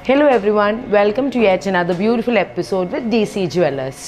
Hello everyone, welcome to yet another beautiful episode with DC Jewellers.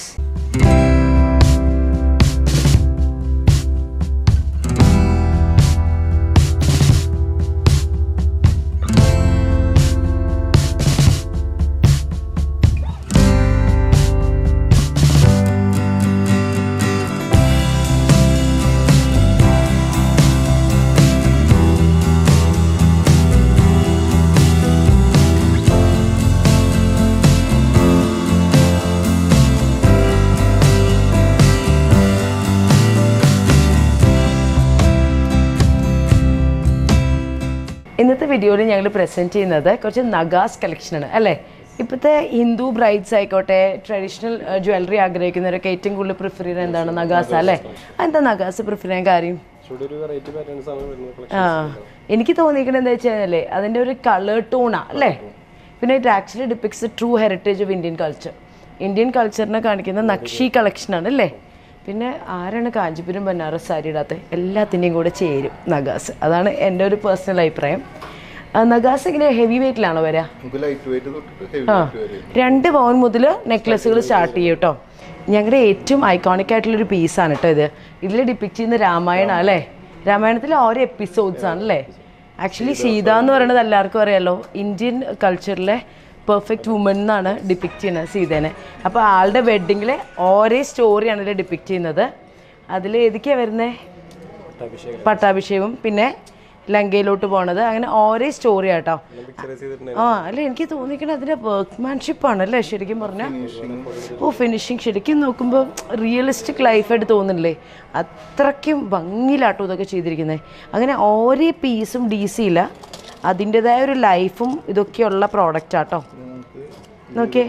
ഇന്നത്തെ വീഡിയോയിൽ ഞങ്ങൾ present ചെയ്യുന്നത് കുറച്ച് നഗാസ് കളക്ഷനാണ് അല്ലേ. ഇപ്പോഴത്തെ ഹിന്ദു ബ്രൈഡ്സ് ആയിക്കോട്ടെ, ട്രഡീഷണൽ ജ്വല്ലറി ആഗ്രഹിക്കുന്നവരൊക്കെ ഏറ്റവും കൂടുതൽ പ്രിഫർ ചെയ്യുന്നത് എന്താണ്? നഗാസ് അല്ലേ. എന്താ നഗാസ് പ്രിഫർ ചെയ്യാൻ കാര്യം? എനിക്ക് തോന്നിയിരിക്കുന്നത് എന്താ വെച്ച് കഴിഞ്ഞാൽ അതിൻ്റെ ഒരു കളർ ടോണാണ് അല്ലേ. പിന്നെ it actually depicts true heritage of Indian culture. Indian കൾച്ചറിനെ കാണിക്കുന്ന നക്ഷി കളക്ഷനാണ് അല്ലേ. പിന്നെ ആരാണ് കാഞ്ചീപുരം ബനാറസ് സാരി ഇടാത്തത്? എല്ലാത്തിൻ്റെയും കൂടെ ചേരും നഗാസ്. അതാണ് എൻ്റെ ഒരു പേഴ്സണൽ അഭിപ്രായം. നഗാസ് ഇങ്ങനെ ഹെവി വെയ്റ്റിലാണോ വരിക? 2 പവൻ മുതൽ നെക്ലസുകൾ സ്റ്റാർട്ട് ചെയ്യും കേട്ടോ. ഞങ്ങളുടെ ഏറ്റവും ഐക്കോണിക് ആയിട്ടുള്ളൊരു പീസാണ് കേട്ടോ ഇത്. ഇതിൽ ഡിപ്പിക്റ്റ് ചെയ്യുന്ന രാമായണം അല്ലേ. രാമായണത്തിൽ ഓരോ എപ്പിസോഡ്സ് ആണ് അല്ലേ. ആക്ച്വലി സീത എന്ന് പറയുന്നത് എല്ലാവർക്കും അറിയാമല്ലോ, ഇന്ത്യൻ കൾച്ചറിലെ പെർഫെക്റ്റ് വുമൺ എന്നാണ് ഡിപ്പിക്റ്റ് ചെയ്യുന്നത് സീതേനെ. അപ്പോൾ ആളുടെ വെഡ്ഡിങ്ങിൽ ഓരോ സ്റ്റോറിയാണ് ഇതിൽ ഡിപ്പിക്റ്റ് ചെയ്യുന്നത്. അതിൽ ഏതൊക്കെയാണ് വരുന്നത്? പട്ടാഭിഷേകം, പിന്നെ ലങ്കയിലോട്ട് പോണത്, അങ്ങനെ ഓരോ സ്റ്റോറി ആട്ടോ. അല്ല എനിക്ക് തോന്നിക്കണത് അതിൻ്റെ വർക്ക്മാൻഷിപ്പാണ് അല്ലേ ശരിക്കും പറഞ്ഞാൽ. ഫിനിഷിങ് ശരിക്കും നോക്കുമ്പോൾ റിയലിസ്റ്റിക് ലൈഫായിട്ട് തോന്നുന്നില്ലേ. അത്രയ്ക്കും ഭംഗിയിലാട്ടോ ഇതൊക്കെ ചെയ്തിരിക്കുന്നത്. അങ്ങനെ ഓരോ പീസും DC ഇല്ല, അതിൻ്റെതായ ഒരു ലൈഫും ഇതൊക്കെയുള്ള പ്രോഡക്റ്റ് ആട്ടോ. നോക്കിയേ,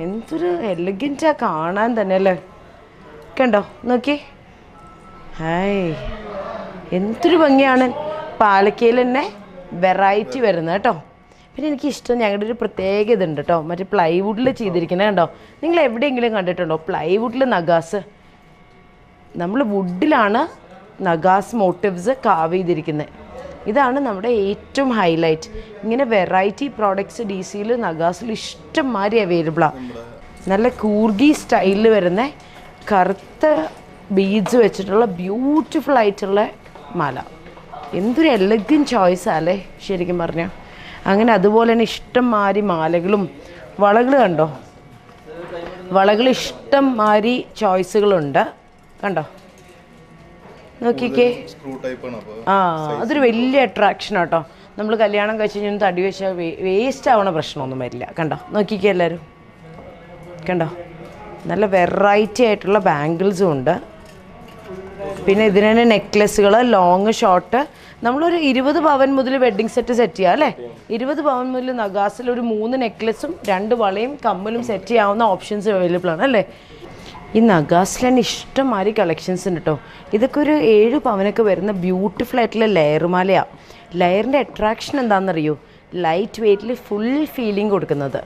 എന്തൊരു എലഗൻറ്റാ കാണാൻ തന്നെ അല്ലേ. കണ്ടോ നോക്കിയേ, ഹായ് എന്തൊരു ഭംഗിയാണ്. പാലക്കയിൽ തന്നെ വെറൈറ്റി വരുന്നത് കേട്ടോ. പിന്നെ എനിക്കിഷ്ടം ഞങ്ങളുടെ ഒരു പ്രത്യേക ഇതുണ്ട് കേട്ടോ, മറ്റേ പ്ലൈവുഡിൽ ചെയ്തിരിക്കുന്നത് കണ്ടോ. നിങ്ങൾ എവിടെയെങ്കിലും കണ്ടിട്ടുണ്ടോ പ്ലൈവുഡിൽ നഗാസ്? നമ്മൾ വുഡിലാണ് നഗാസ് മോട്ടീവ്സ് കാവ് ചെയ്തിരിക്കുന്നത്. ഇതാണ് നമ്മുടെ ഏറ്റവും ഹൈലൈറ്റ്. ഇങ്ങനെ വെറൈറ്റി പ്രോഡക്ട്സ് DCയിൽ നഗാസിൽ ഇഷ്ടംമാതിരി അവൈലബിളാണ്. നല്ല കൂർഗി സ്റ്റൈലിൽ വരുന്ന കറുത്ത ബീഡ്സ് വെച്ചിട്ടുള്ള ബ്യൂട്ടിഫുൾ ആയിട്ടുള്ള മാല. എന്തൊരു എലഗൻ ചോയ്സാണ് അല്ലേ ശരിക്കും പറഞ്ഞാൽ. അങ്ങനെ അതുപോലെ തന്നെ ഇഷ്ടംമാതിരി മാലകളും വളകൾ കണ്ടോ. വളകൾ ഇഷ്ടംമാതിരി ചോയ്സുകളുണ്ട് കണ്ടോ. നോക്കിക്കേ, അതൊരു വലിയ അട്രാക്ഷൻ ആട്ടോ. നമ്മൾ കല്യാണം കഴിച്ച് കഴിഞ്ഞാൽ തടി വെച്ചാൽ വേസ്റ്റ് ആവണ പ്രശ്നമൊന്നും വരില്ല. കണ്ടോ നോക്കിക്കേ എല്ലാവരും, കണ്ടോ നല്ല വെറൈറ്റി ആയിട്ടുള്ള ബാംഗിൾസും ഉണ്ട്. പിന്നെ ഇതിന് തന്നെ നെക്ലെസ്സുകൾ ലോങ് ഷോർട്ട്. നമ്മളൊരു 20 പവൻ മുതൽ വെഡ്ഡിങ് സെറ്റ് ചെയ്യാം അല്ലേ. 20 പവൻ മുതൽ നഗാസിൽ ഒരു 3 നെക്ലെസും 2 വളയും കമ്മലും സെറ്റ് ചെയ്യാവുന്ന ഓപ്ഷൻസ് അവൈലബിൾ ആണ് അല്ലേ. ഈ നഗാസിൽ തന്നെ ഇഷ്ടംമാതിരി കളക്ഷൻസ് ഉണ്ട് കേട്ടോ. ഇതൊക്കെ ഒരു 7 പവനൊക്കെ വരുന്ന ബ്യൂട്ടിഫുൾ ആയിട്ടുള്ള ലെയർ മാലയാണ്. ലെയറിൻ്റെ അട്രാക്ഷൻ എന്താണെന്നറിയോ? ലൈറ്റ് വെയ്റ്റിൽ ഫുൾ ഫീലിംഗ് കൊടുക്കുന്നത്.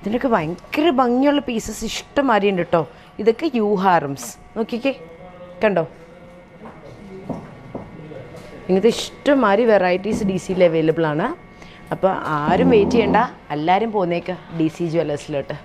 ഇതിനൊക്കെ ഭയങ്കര ഭംഗിയുള്ള പീസസ് ഇഷ്ടംമാതിരി ഉണ്ട് കേട്ടോ. ഇതൊക്കെ ഹാരംസ് നോക്കിക്കേ കണ്ടോ. ഇങ്ങനത്തെ ഇഷ്ടംമാതിരി വെറൈറ്റീസ് DCയിൽ അവൈലബിൾ ആണ്. അപ്പോൾ ആരും വെയിറ്റ് ചെയ്യണ്ട, എല്ലാവരും പോന്നേക്കാം DC ജുവല്ലേഴ്സിലോട്ട്.